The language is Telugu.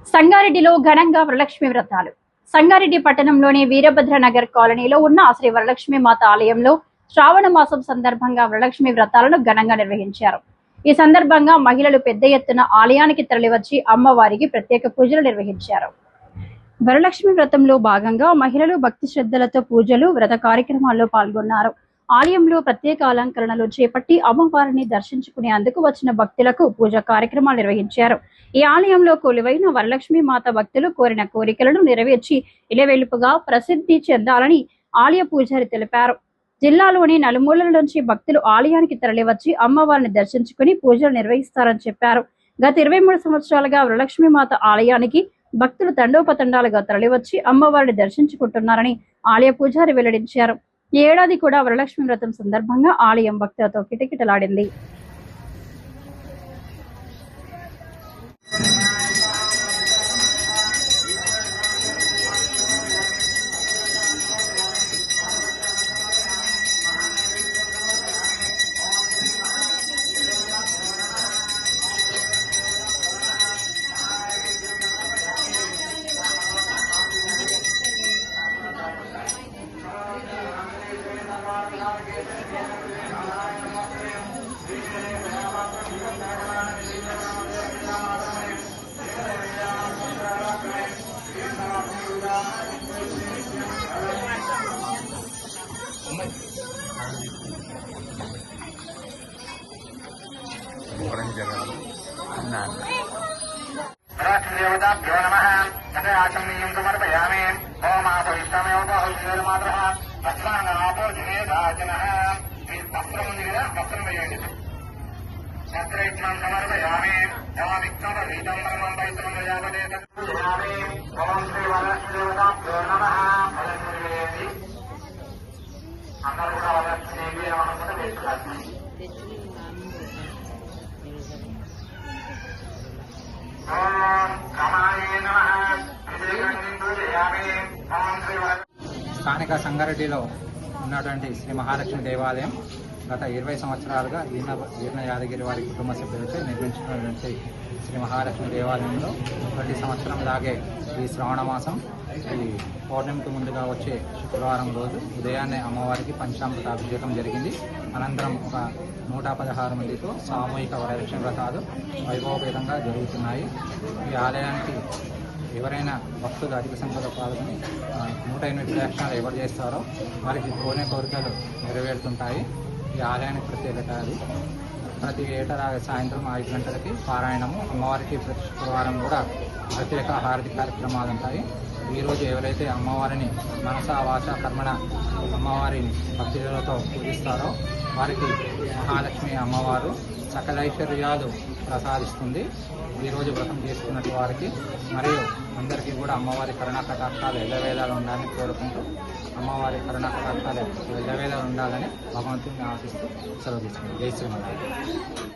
సంగారెడ్డిలో ఘనంగా వరలక్ష్మి వ్రతాలు. సంగారెడ్డి పట్టణంలోని వీరభద్రనగర్ కాలనీలో ఉన్న శ్రీ వరలక్ష్మి మాత ఆలయంలో శ్రావణ మాసం సందర్భంగా వరలక్ష్మి వ్రతాలను ఘనంగా నిర్వహించారు. ఈ సందర్భంగా మహిళలు పెద్ద ఎత్తున ఆలయానికి తరలివచ్చి అమ్మవారికి ప్రత్యేక పూజలు నిర్వహించారు. వరలక్ష్మి వ్రతంలో భాగంగా మహిళలు భక్తి శ్రద్ధలతో పూజలు, వ్రత కార్యక్రమాల్లో పాల్గొన్నారు. ఆలయంలో ప్రత్యేక అలంకరణలు చేపట్టి అమ్మవారిని దర్శించుకునేందుకు వచ్చిన భక్తులకు పూజా కార్యక్రమాలు నిర్వహించారు. ఈ ఆలయంలో కొలువైన వరలక్ష్మి మాత భక్తులు కోరిన కోరికలను నెరవేర్చి ఇలవెలుపుగా ప్రసిద్ధి చెందాలని ఆలయ పూజారి తెలిపారు. జిల్లాలోని నలుమూలల నుంచి భక్తులు ఆలయానికి తరలివచ్చి అమ్మవారిని దర్శించుకుని పూజలు నిర్వహిస్తారని చెప్పారు. గత 23 సంవత్సరాలుగా వరలక్ష్మి మాత ఆలయానికి భక్తులు తండోపతండాలుగా తరలివచ్చి అమ్మవారిని దర్శించుకుంటున్నారని ఆలయ పూజారి వెల్లడించారు. ఈ ఏడాది కూడా వరలక్ష్మి వ్రతం సందర్భంగా ఆలయం భక్తులతో కిటకిటలాడింది. देवताभ्यो नमः तथाचमनीयं समर्पयामि ओम आपोष्टमेव बहुश्रीर्मात्रः अस्मानापो जिनेदाजनः वस्त्रं वस्त्रयुग्मं समर्पयामि ओम विघ्नपरीतं परमं पवित्रं प्रजापते तत्पूजयामि ओम श्रीवरदेवताभ्यो नमः फलश्रीदेवी అందరూ కూడా వరలక్ష్మీదేవి నమః వేసుకోవాలి. స్థానిక సంగారెడ్డిలో ఉన్నటువంటి శ్రీ మహాలక్ష్మి దేవాలయం గత 20 సంవత్సరాలుగా వీర్ణ యాదగిరి వారి కుటుంబ సభ్యులచే నిర్మించినటువంటి శ్రీ మహాలక్ష్మి దేవాలయంలో ప్రతి సంవత్సరం లాగే ఈ శ్రావణ మాసం ఈ పౌర్ణమికి ముందుగా వచ్చే శుక్రవారం రోజు ఉదయాన్నే అమ్మవారికి పంచామృత అభిషేకం జరిగింది. అనంతరం ఒక 116 మందితో సామూహిక వరలక్ష్మి వ్రతాలు వైభవపేతంగా జరుగుతున్నాయి. ఈ ఆలయానికి ఎవరైనా భక్తులు అధిక సంఖ్యలో పాల్గొని 108 ప్రదక్షిణాలు ఎవరు చేస్తారో వారికి కోరిన కోరికలు నెరవేరుతుంటాయి. ఈ ఆలయానికి ప్రత్యేకత అది. ప్రతి ఏటా సాయంత్రం 5 గంటలకి పారాయణము, అమ్మవారికి ప్రతి శుక్రవారం కూడా ప్రత్యేక హారతి కార్యక్రమాలు ఉంటాయి. ఈరోజు ఎవరైతే అమ్మవారిని మనసా వాచ కర్మణ అమ్మవారిని భక్తులతో పూజిస్తారో వారికి మహాలక్ష్మి అమ్మవారు సకలైశ్వర్యాలు ప్రసాదిస్తుంది. ఈరోజు వ్రతం చేసుకున్నట్టు వారికి మరియు అందరికీ కూడా అమ్మవారి కరుణా కటాక్షాలు ఎల్లవేళలా ఉండాలని కోరుకుంటూ అమ్మవారి కరుణా కటాక్షాలు ఎల్లవేళలా ఉండాలని భగవంతుని ఆశిస్తూ సెలవు తీసుకుంటాం. జై శ్రీమన్నారాయణ.